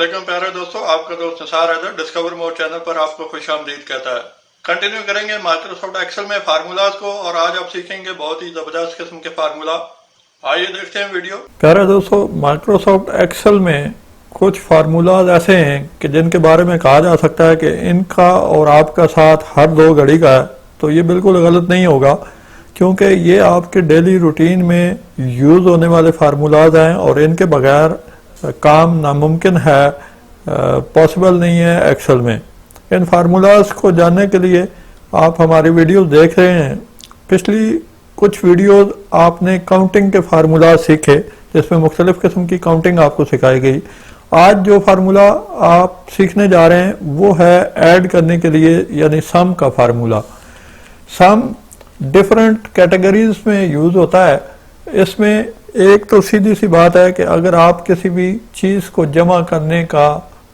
अस्सलामुअलैकुम प्यारे दोस्तों, आपका दोस्त निसार हैदर डिस्कवर मोर चैनल पर आपको खुशामदीद कहता है। कंटिन्यू करेंगे माइक्रोसॉफ्ट एक्सेल में फार्मूलाज को और आज आप सीखेंगे बहुत ही ज़बरदस्त किस्म के फार्मूला। आइए देखते हैं वीडियो। प्यारे दोस्तों, माइक्रोसॉफ्ट एक्सेल में कुछ फार्मूलाज ऐसे हैं कि जिनके बारे में कहा जा सकता है कि इनका और आपका साथ हर 2 घड़ी का है, तो ये बिल्कुल गलत नहीं होगा क्योंकि ये आपके डेली रूटीन में यूज़ होने वाले फार्मूलाज हैं और इनके बगैर काम नामुमकिन है, पॉसिबल नहीं है एक्सेल में। इन फार्मूलाज को जानने के लिए आप हमारी वीडियोस देख रहे हैं। पिछली कुछ वीडियोस आपने काउंटिंग के फार्मूलाज सीखे जिसमें मुख्तलिफ किस्म की काउंटिंग आपको सिखाई गई। आज जो फार्मूला आप सीखने जा रहे हैं वो है ऐड करने के लिए, यानी सम का फार्मूला। सम डिफरेंट कैटेगरीज में यूज़ होता है। इसमें एक तो सीधी सी बात है कि अगर आप किसी भी चीज़ को जमा करने का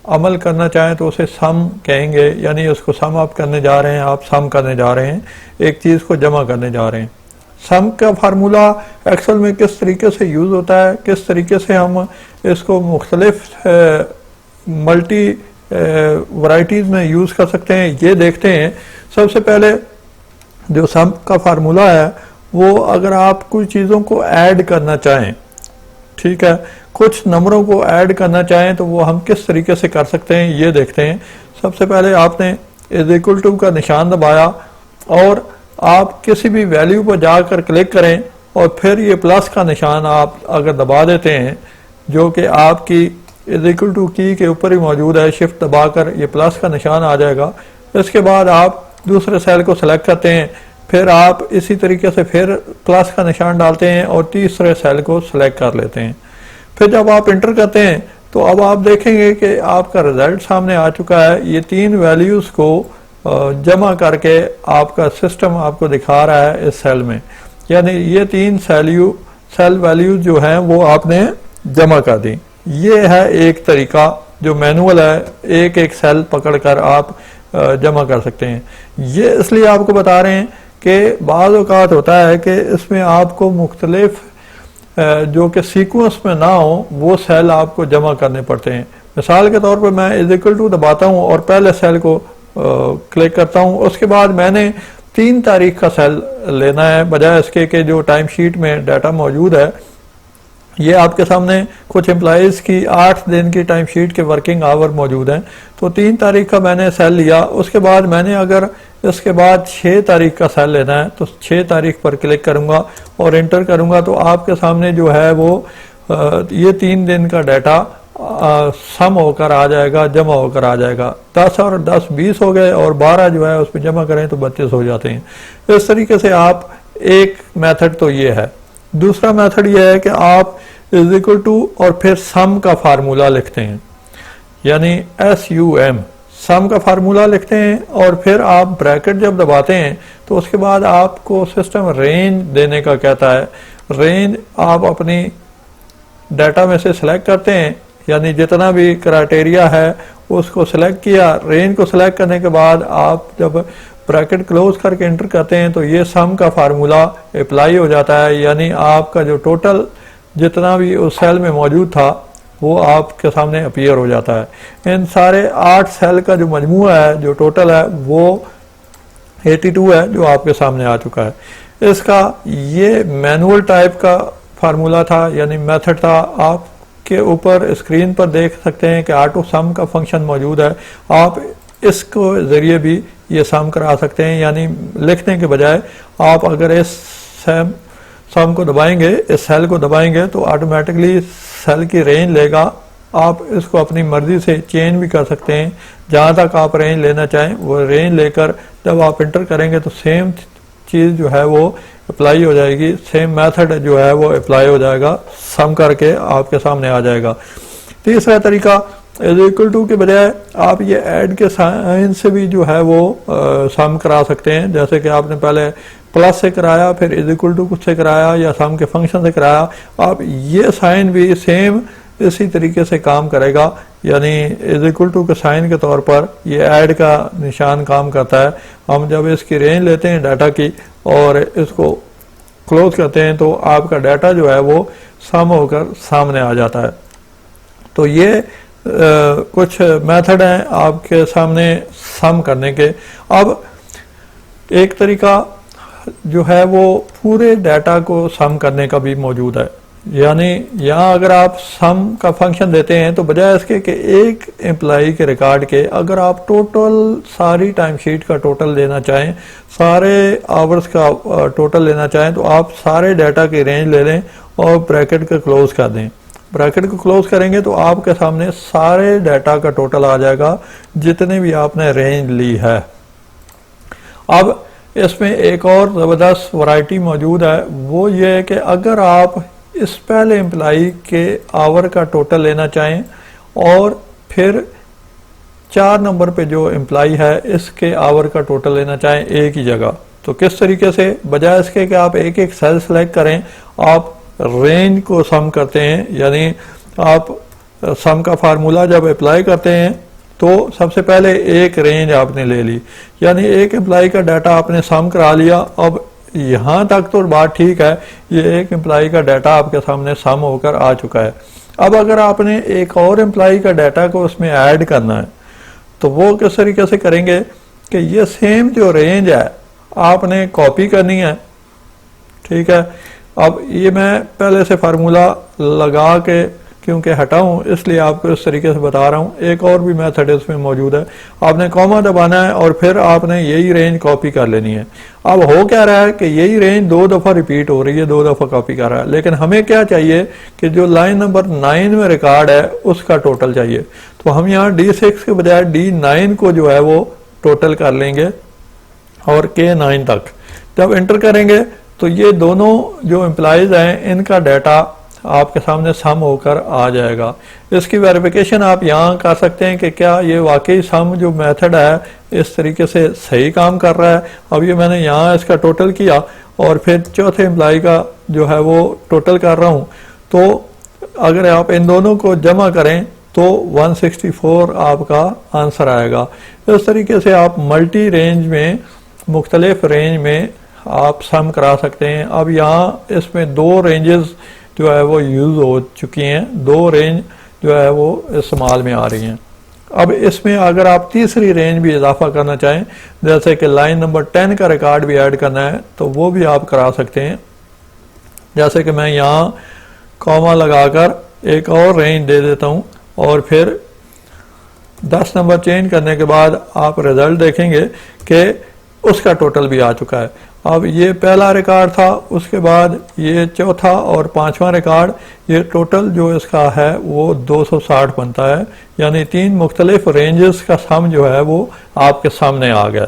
अमल करना चाहें तो उसे सम कहेंगे, यानी उसको सम आप करने जा रहे हैं, आप सम करने जा रहे हैं, एक चीज़ को जमा करने जा रहे हैं। सम का फार्मूला एक्सेल में किस तरीके से यूज़ होता है, किस तरीके से हम इसको मुख्तलिफ मल्टी वैरायटीज़ में यूज़ कर सकते हैं, ये देखते हैं। सबसे पहले जो सम का फार्मूला है वो अगर आप कुछ चीज़ों को ऐड करना चाहें, ठीक है, कुछ नंबरों को ऐड करना चाहें तो वो हम किस तरीके से कर सकते हैं ये देखते हैं। सबसे पहले आपने इज इक्वल टू का निशान दबाया और आप किसी भी वैल्यू पर जाकर क्लिक करें और फिर ये प्लस का निशान आप अगर दबा देते हैं जो कि आपकी इज इक्वल टू की के ऊपर ही मौजूद है, शिफ्ट दबाकर ये प्लस का निशान आ जाएगा। इसके बाद आप दूसरे सेल को सिलेक्ट करते हैं, फिर आप इसी तरीके से फिर प्लस का निशान डालते हैं और तीसरे सेल को सिलेक्ट कर लेते हैं। फिर जब आप इंटर करते हैं तो अब आप देखेंगे कि आपका रिजल्ट सामने आ चुका है। ये 3 वैल्यूज़ को जमा करके आपका सिस्टम आपको दिखा रहा है इस सेल में, यानी ये 3 सेल वैल्यूज जो हैं वो आपने जमा कर दी। ये है एक तरीका जो मैनुअल है, एक एक सेल पकड़कर आप जमा कर सकते हैं। ये इसलिए आपको बता रहे हैं कि बाज़ औक़ात होता है कि इसमें आपको मुख्तलिफ जो कि सीक्वेंस में ना हो वो सेल आपको जमा करने पड़ते हैं। मिसाल के तौर पर मैं इज इक्वल टू दबाता हूँ और पहले सेल को क्लिक करता हूँ, उसके बाद मैंने 3 तारीख का सेल लेना है बजाय इसके कि जो टाइम शीट में डाटा मौजूद है। ये आपके सामने कुछ एम्प्लॉइज़ की 8 दिन की टाइम शीट के वर्किंग आवर मौजूद हैं, तो 3 तारीख का मैंने सेल लिया। उसके बाद मैंने अगर इसके बाद 6 तारीख का सेल लेना है तो 6 तारीख पर क्लिक करूंगा और इंटर करूंगा तो आपके सामने जो है वो ये 3 दिन का डाटा सम होकर आ जाएगा, जमा होकर आ जाएगा। 10 और 10 20 हो गए और 12 जो है उस पर जमा करें तो 32 हो जाते हैं। इस तरीके से आप, एक मेथड तो ये है। दूसरा मेथड ये है कि आप इज इक्वल टू और फिर सम का फार्मूला लिखते हैं, यानी SUM सम का फार्मूला लिखते हैं और फिर आप ब्रैकेट जब दबाते हैं तो उसके बाद आपको सिस्टम रेंज देने का कहता है। रेंज आप अपनी डाटा में से सिलेक्ट करते हैं, यानी जितना भी क्राइटेरिया है उसको सिलेक्ट किया। रेंज को सिलेक्ट करने के बाद आप जब ब्रैकेट क्लोज करके एंटर करते हैं तो ये सम का फार्मूला अप्लाई हो जाता है, यानी आपका जो टोटल जितना भी उस सेल में मौजूद था वो आपके सामने अपीयर हो जाता है। इन सारे 8 सेल का जो मजमूआ है, जो टोटल है वो 82 है जो आपके सामने आ चुका है। इसका ये मैनुअल टाइप का फार्मूला था, यानी मेथड था। आपके ऊपर स्क्रीन पर देख सकते हैं कि ऑटो सम का फंक्शन मौजूद है। आप इसको ज़रिए भी ये सम करा सकते हैं, यानी लिखने के बजाय आप अगर इस सम को दबाएंगे, इस सेल को दबाएंगे तो ऑटोमेटिकली सेल की रेंज लेगा। आप इसको अपनी मर्जी से चेंज भी कर सकते हैं, जहाँ तक आप रेंज लेना चाहें वो रेंज लेकर जब आप इंटर करेंगे तो सेम चीज़ जो है वो अप्लाई हो जाएगी, सेम मेथड जो है वो अप्लाई हो जाएगा, सम करके आपके सामने आ जाएगा। तीसरा तरीका इज इक्वल टू के बजाय आप ये ऐड के साइन से भी जो है वो सम करा सकते हैं। जैसे कि आपने पहले प्लस से कराया, फिर इज इक्वल टू से कराया या सम के फंक्शन से कराया, आप ये साइन भी सेम इसी तरीके से काम करेगा, यानी इज इक्वल टू के साइन के तौर पर ये ऐड का निशान काम करता है। हम जब इसकी रेंज लेते हैं डाटा की और इसको क्लोज करते हैं तो आपका डाटा जो है वो सम होकर सामने आ जाता है। तो ये कुछ मेथड हैं आपके सामने सम करने के। अब एक तरीका जो है वो पूरे डाटा को सम करने का भी मौजूद है, यानी यहाँ अगर आप सम का फंक्शन देते हैं तो बजाय इसके कि एक एम्प्लाई के रिकॉर्ड के अगर आप टोटल सारी टाइमशीट का टोटल लेना चाहें, सारे आवर्स का टोटल लेना चाहें, तो आप सारे डाटा की रेंज ले लें और ब्रैकेट को क्लोज कर दें। ब्रैकेट को क्लोज करेंगे तो आपके सामने सारे डाटा का टोटल आ जाएगा जितने भी आपने रेंज ली है। अब इसमें एक और ज़बरदस्त वैरायटी मौजूद है, वो ये है कि अगर आप इस पहले एम्प्लाई के आवर का टोटल लेना चाहें और फिर 4 नंबर पे जो एम्प्लाई है इसके आवर का टोटल लेना चाहें एक ही जगह, तो किस तरीके से, बजाय इसके कि आप एक एक सेल सेलेक्ट करें, आप रेंज को सम करते हैं। यानी आप सम का फार्मूला जब अप्लाई करते हैं तो सबसे पहले एक रेंज आपने ले ली, यानी एक एम्प्लाई का डाटा आपने सम करा लिया। अब यहाँ तक तो बात ठीक है, ये एक एम्प्लाई का डाटा आपके सामने सम होकर आ चुका है। अब अगर आपने एक और एम्प्लाई का डाटा को उसमें ऐड करना है तो वो किस तरीके से करेंगे कि ये सेम जो रेंज है आपने कॉपी करनी है, ठीक है। अब ये मैं पहले से फार्मूला लगा के क्योंकि हटाऊं इसलिए आपको इस तरीके से बता रहा हूं। एक और भी मेथड इसमें मौजूद है, आपने कॉमा दबाना है और फिर आपने यही रेंज कॉपी कर लेनी है। अब हो क्या रहा है कि यही रेंज 2 दफ़ा रिपीट हो रही है, 2 दफ़ा कॉपी कर रहा है, लेकिन हमें क्या चाहिए कि जो लाइन नंबर 9 में रिकॉर्ड है उसका टोटल चाहिए। तो हम यहाँ D6 के बजाय D9 को जो है वो टोटल कर लेंगे और K9 तक जब एंटर करेंगे तो ये दोनों जो एम्प्लॉइज हैं इनका डाटा आपके सामने सम होकर आ जाएगा। इसकी वेरिफिकेशन आप यहाँ कर सकते हैं कि क्या ये वाकई सम जो मेथड है इस तरीके से सही काम कर रहा है। अब ये मैंने यहाँ इसका टोटल किया और फिर चौथे एम्प्लॉय का जो है वो टोटल कर रहा हूँ, तो अगर आप इन दोनों को जमा करें तो 164 आपका आंसर आएगा। इस तरीके से आप मल्टी रेंज में, मुख्तलिफ रेंज में आप सम करा सकते हैं। अब यहाँ इसमें 2 रेंजेस जो है वो यूज़ हो चुकी हैं, 2 रेंज जो है वो इस्तेमाल में आ रही हैं। अब इसमें अगर आप तीसरी रेंज भी इजाफा करना चाहें, जैसे कि लाइन नंबर 10 का रिकॉर्ड भी ऐड करना है, तो वो भी आप करा सकते हैं। जैसे कि मैं यहाँ कॉमा लगाकर एक और रेंज दे देता हूँ और फिर 10 नंबर चेंज करने के बाद आप रिजल्ट देखेंगे कि उसका टोटल भी आ चुका है। अब ये पहला रिकॉर्ड था, उसके बाद ये चौथा और 5वां रिकॉर्ड, ये टोटल जो इसका है वो 260 बनता है, यानी 3 मुख्तलिफ रेंजेस का सम जो है वो आपके सामने आ गया।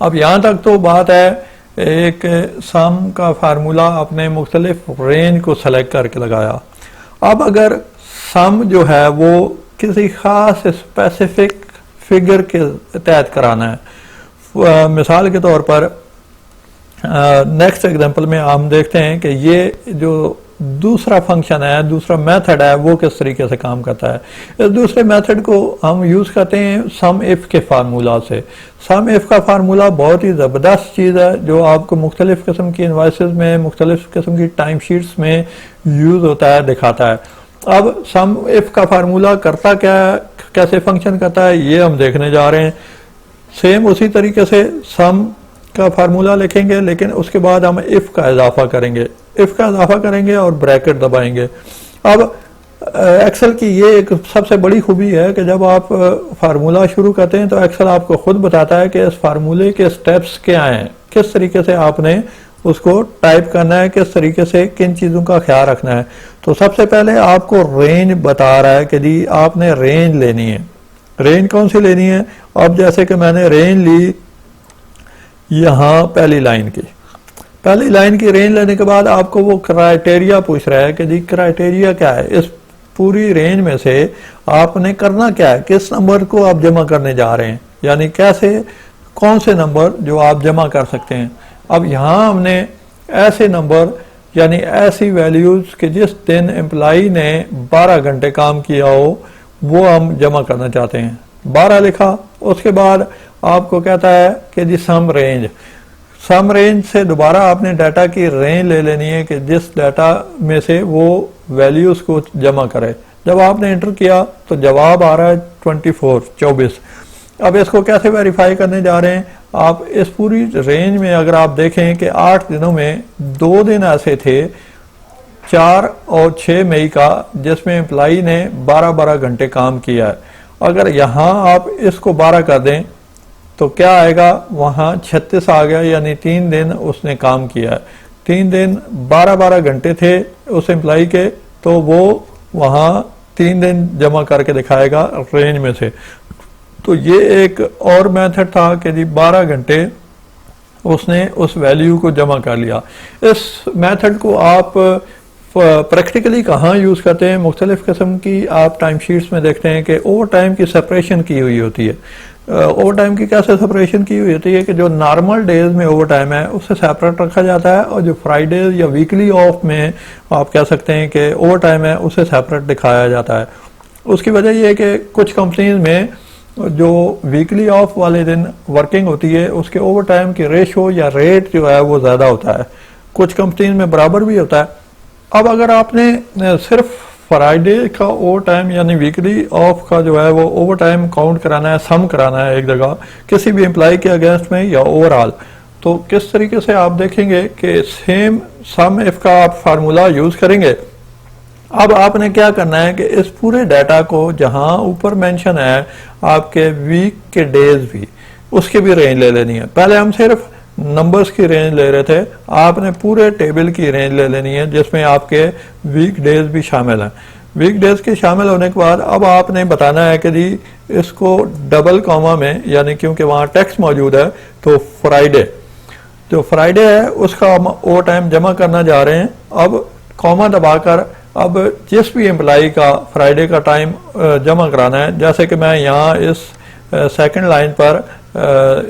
अब यहाँ तक तो बात है एक सम का फार्मूला अपने मुख्तलिफ रेंज को सेलेक्ट करके लगाया। अब अगर सम जो है वो किसी खास स्पेसिफिक फिगर के तहत कराना है, मिसाल के तौर पर नेक्स्ट एग्जांपल में हम देखते हैं कि ये जो दूसरा फंक्शन है, दूसरा मेथड है, वो किस तरीके से काम करता है। इस दूसरे मेथड को हम यूज़ करते हैं सम इफ के फार्मूला से। सम इफ का फार्मूला बहुत ही ज़बरदस्त चीज़ है जो आपको मुख्तलिफ किस्म की इन्वाइसेस में, मुख्तलिफ किस्म की टाइम शीट्स में यूज़ होता है, दिखाता है। अब सम इफ का फार्मूला करता क्या है, कैसे फंक्शन करता है, ये हम देखने जा रहे हैं। सेम उसी तरीके से सम का फार्मूला लिखेंगे, लेकिन उसके बाद हम इफ का इजाफा करेंगे, इफ का इजाफा करेंगे और ब्रैकेट दबाएंगे। अब एक्सेल की ये एक सबसे बड़ी खूबी है कि जब आप फार्मूला शुरू करते हैं तो एक्सेल आपको खुद बताता है कि इस फार्मूले के स्टेप्स क्या हैं, किस तरीके से आपने उसको टाइप करना है, किस तरीके से किन चीज़ों का ख्याल रखना है। तो सबसे पहले आपको रेंज बता रहा है कि जी आपने रेंज लेनी है। रेंज कौन सी लेनी है? अब जैसे कि मैंने रेंज ली यहाँ पहली लाइन की रेंज लेने के बाद आपको वो क्राइटेरिया पूछ रहा है कि जी क्राइटेरिया क्या है, इस पूरी रेंज में से आपने करना क्या है, किस नंबर को आप जमा करने जा रहे हैं, यानी कैसे, कौन से नंबर जो आप जमा कर सकते हैं। अब यहाँ हमने ऐसे नंबर यानी ऐसी वैल्यूज कि जिस दिन एम्प्लाई ने 12 घंटे काम किया हो वो हम जमा करना चाहते हैं। 12 लिखा, उसके बाद आपको कहता है कि जी सम रेंज से दोबारा आपने डाटा की रेंज ले लेनी है कि जिस डाटा में से वो वैल्यूज को जमा करे। जब आपने इंटर किया तो जवाब आ रहा है 24। अब इसको कैसे वेरीफाई करने जा रहे हैं? आप इस पूरी रेंज में अगर आप देखें कि 8 दिनों में 2 दिन ऐसे थे 4 और 6 मई का जिसमें एम्प्लाई ने 12-12 घंटे काम किया है। अगर यहाँ आप इसको 12 कर दें तो क्या आएगा? वहाँ 36 आ गया, यानी 3 दिन उसने काम किया है। 3 दिन 12-12 घंटे थे उस एम्प्लाई के, तो वो वहाँ 3 दिन जमा करके दिखाएगा रेंज में से। तो ये एक और मेथड था कि जी 12 घंटे उसने उस वैल्यू को जमा कर लिया। इस मेथड को आप प्रैक्टिकली कहाँ यूज़ करते हैं? मुख्तलिफ किस्म की आप टाइम शीट्स में देखते हैं कि ओवर टाइम की सेपरेशन की हुई होती है। ओवर टाइम की कैसे सेपरेशन की हुई होती है कि जो नॉर्मल डेज में ओवर टाइम है उससे सेपरेट रखा जाता है, और जो फ्राइडेज या वीकली ऑफ में आप कह सकते हैं कि ओवर टाइम है उसे सेपरेट दिखाया जाता है। उसकी वजह यह है कि कुछ कंपनीज में जो वीकली ऑफ वाले दिन वर्किंग होती है उसके ओवर टाइम की रेशो या रेट जो है वो ज़्यादा होता है, कुछ कंपनीज में बराबर भी होता है। अब अगर आपने सिर्फ फ्राइडे का ओवर टाइम यानी वीकली ऑफ का जो है वो ओवर टाइम काउंट कराना है, सम कराना है एक जगह किसी भी एम्प्लॉय के अगेंस्ट में या ओवरऑल, तो किस तरीके से आप देखेंगे कि सेम सम इफ का आप फार्मूला यूज़ करेंगे। अब आपने क्या करना है कि इस पूरे डाटा को जहां ऊपर मेंशन है आपके वीक के डेज भी, उसकी भी रेंज ले लेनी है। पहले हम सिर्फ नंबर्स की रेंज ले रहे थे, आपने पूरे टेबल की रेंज ले लेनी है जिसमें आपके वीक डेज भी शामिल हैं। वीक डेज के शामिल होने के बाद अब आपने बताना है कि जी इसको डबल कॉमा में, यानी क्योंकि वहाँ टेक्स्ट मौजूद है तो फ्राइडे, जो फ्राइडे है उसका हम ओवर टाइम जमा करना जा रहे हैं। अब कॉमा दबाकर अब जिस भी एम्प्लाई का फ्राइडे का टाइम जमा कराना है, जैसे कि मैं यहाँ इस सेकंड लाइन पर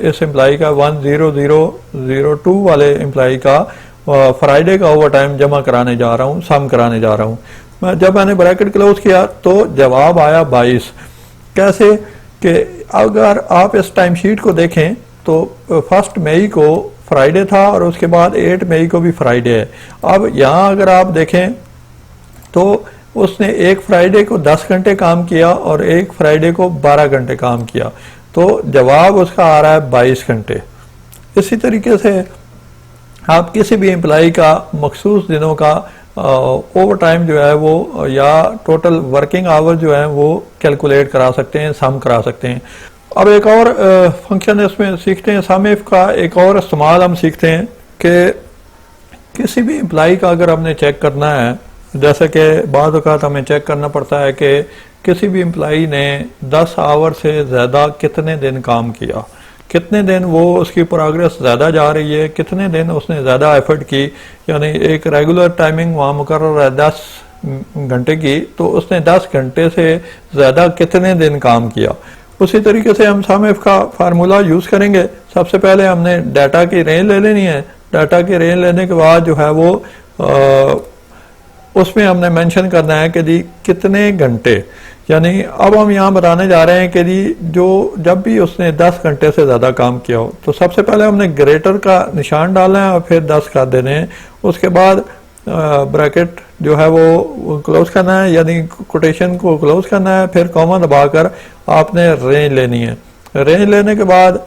इस एम्प्लाई का 10002 वाले एम्प्लाई का फ्राइडे का ओवर टाइम जमा कराने जा रहा हूँ, सम कराने जा रहा हूँ। जब मैंने ब्रैकेट क्लोज किया तो जवाब आया 22। कैसे कि अगर आप इस टाइम शीट को देखें तो 1 मई को फ्राइडे था और उसके बाद 8 मई को भी फ्राइडे है। अब यहाँ अगर आप देखें तो उसने एक फ्राइडे को 10 घंटे काम किया और एक फ्राइडे को 12 घंटे काम किया, तो जवाब उसका आ रहा है 22 घंटे। इसी तरीके से आप किसी भी एम्प्लॉय का मखसूस दिनों का ओवर टाइम जो है वो या टोटल वर्किंग आवर जो है वो कैलकुलेट करा सकते हैं, सम करा सकते हैं। अब एक और फंक्शन इसमें सीखते हैं, सम इफ का एक और इस्तेमाल हम सीखते हैं कि किसी भी एम्प्लॉय का अगर हमने चेक करना है, जैसे कि बाद औक़ात हमें चेक करना पड़ता है कि किसी भी एम्प्लॉई ने 10 आवर से ज़्यादा कितने दिन काम किया, कितने दिन वो उसकी प्रोग्रेस ज़्यादा जा रही है, कितने दिन उसने ज़्यादा एफर्ट की, यानी एक रेगुलर टाइमिंग वहाँ मुकर्रर है 10 घंटे की, तो उसने 10 घंटे से ज़्यादा कितने दिन काम किया। उसी तरीके से हम सम इफ का फार्मूला यूज़ करेंगे। सबसे पहले हमने डाटा की रेंज ले लेनी है। डाटा की रेंज लेने के बाद जो है वो उसमें हमने मेंशन करना है कि जी कितने घंटे, यानी अब हम यहाँ बताने जा रहे हैं कि जी जो जब भी उसने 10 घंटे से ज़्यादा काम किया हो तो सबसे पहले हमने ग्रेटर का निशान डालना है और फिर 10 कर देने हैं। उसके बाद ब्रैकेट जो है वो क्लोज करना है, यानी कोटेशन को क्लोज करना है, फिर कॉमा दबाकर आपने रेंज लेनी है। रेंज लेने के बाद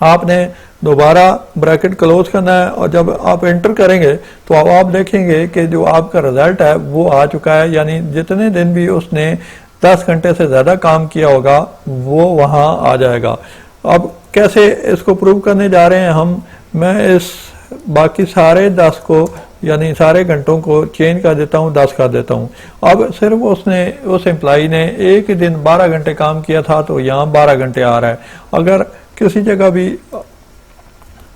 आपने दोबारा ब्रैकेट क्लोज करना है और जब आप एंटर करेंगे तो अब आप देखेंगे कि जो आपका रिजल्ट है वो आ चुका है, यानी जितने दिन भी उसने 10 घंटे से ज़्यादा काम किया होगा वो वहाँ आ जाएगा। अब कैसे इसको प्रूव करने जा रहे हैं हम, मैं इस बाकी सारे 10 को यानी सारे घंटों को चेंज कर देता हूँ, 10 कर देता हूँ। अब सिर्फ उसने उस एम्प्लॉई ने एक ही दिन 12 घंटे काम किया था तो यहाँ 12 घंटे आ रहा है। अगर किसी जगह भी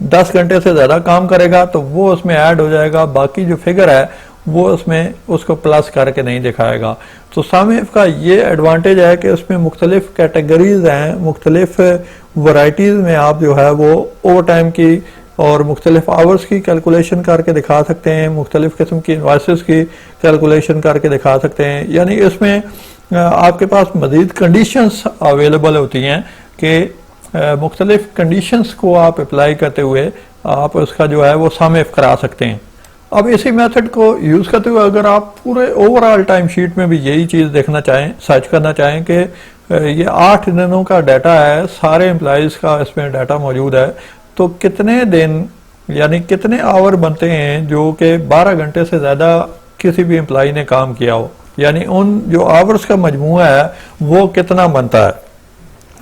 10 घंटे से ज़्यादा काम करेगा तो वो उसमें ऐड हो जाएगा, बाकी जो फिगर है वो उसमें उसको प्लस करके नहीं दिखाएगा। तो सम इफ का ये एडवांटेज है कि उसमें मुख्तलिफ कैटेगरीज हैं, मुख्तलिफ वैरायटीज़ में आप जो है वो ओवर टाइम की और मुख्तलिफ आवर्स की कैलकुलेशन करके दिखा सकते हैं, मुख्तलिफ किस्म की इनवॉइसेस की कैलकुलेशन करके दिखा सकते हैं। यानी इसमें आपके पास मज़ीद कंडीशंस अवेलेबल होती हैं कि मुख्तलिफ कंडीशंस को आप अप्लाई करते हुए आप उसका जो है वो सम इफ करा सकते हैं। अब इसी मेथड को यूज़ करते हुए अगर आप पूरे ओवरऑल टाइम शीट में भी यही चीज़ देखना चाहें, सर्च करना चाहें कि ये 8 दिनों का डाटा है, सारे एम्प्लॉयज़ का इसमें डाटा मौजूद है, तो कितने दिन यानी कितने आवर बनते हैं जो कि 12 घंटे से ज़्यादा किसी भी एम्प्लॉय ने काम किया हो, यानी उन जो आवर्स का मजमूआ है वो कितना बनता है।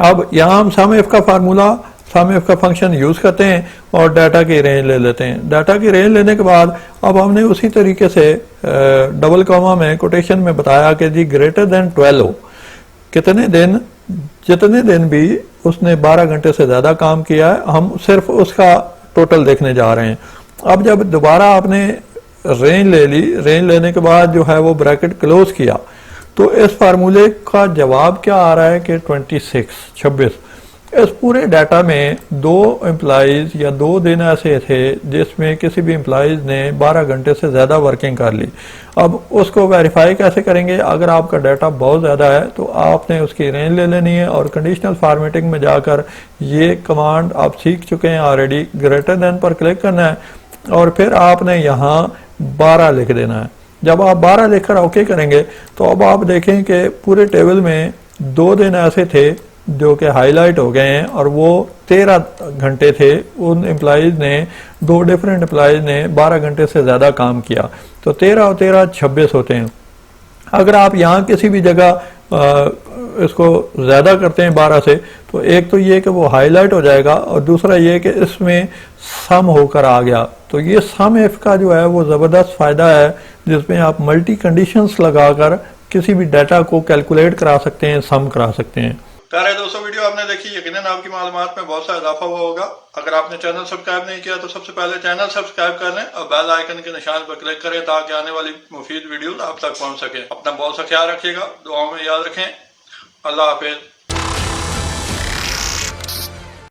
अब यहाँ हम सम इफ का फार्मूला, सम इफ का फंक्शन यूज़ करते हैं और डाटा की रेंज ले लेते हैं। डाटा की रेंज लेने के बाद अब हमने उसी तरीके से डबल कॉमा में कोटेशन में बताया कि जी ग्रेटर देन 12 हो, कितने दिन, जितने दिन भी उसने 12 घंटे से ज़्यादा काम किया है, हम सिर्फ उसका टोटल देखने जा रहे हैं। अब जब दोबारा आपने रेंज ले ली, रेंज लेने के बाद जो है वो ब्रैकेट क्लोज किया, तो इस फार्मूले का जवाब क्या आ रहा है कि 26। इस पूरे डाटा में 2 एम्प्लॉयज़ या 2 दिन ऐसे थे जिसमें किसी भी एम्प्लॉयज़ ने 12 घंटे से ज़्यादा वर्किंग कर ली। अब उसको वेरीफाई कैसे करेंगे? अगर आपका डाटा बहुत ज़्यादा है तो आपने उसकी रेंज ले लेनी है और कंडीशनल फॉर्मेटिंग में जाकर ये कमांड आप सीख चुके हैं ऑलरेडी, ग्रेटर देन पर क्लिक करना है और फिर आपने यहाँ 12 लिख देना है। जब आप 12 लिखकर ओके करेंगे तो अब आप देखें कि पूरे टेबल में 2 दिन ऐसे थे जो कि हाईलाइट हो गए हैं और वो 13 घंटे थे। उन एम्प्लॉयज़ ने, 2 डिफरेंट एम्प्लॉयज़ ने 12 घंटे से ज़्यादा काम किया, तो 13 और 13 26 होते हैं। अगर आप यहाँ किसी भी जगह इसको ज़्यादा करते हैं 12 से, तो एक तो ये कि वो हाईलाइट हो जाएगा और दूसरा ये कि इसमें सम होकर आ गया। तो ये सम इफ का जो है वो ज़बरदस्त फ़ायदा है जिसमें आप मल्टी कंडीशंस लगाकर किसी भी डाटा को कैलकुलेट करा सकते हैं, सम करा सकते हैं। प्यारे दोस्तों, वीडियो आपने देखी, यकीनन आपकी मालूमात में बहुत सा इजाफा हुआ होगा। अगर आपने चैनल सब्सक्राइब नहीं किया तो सबसे पहले चैनल सब्सक्राइब कर लें और बेल आइकन के निशान पर क्लिक करें ताकि आने वाली मुफीद वीडियो आप तक पहुंच सके। अपना बहुत सा ख्याल रखिएगा, दुआओं में याद रखें। अल्लाह हाफिज।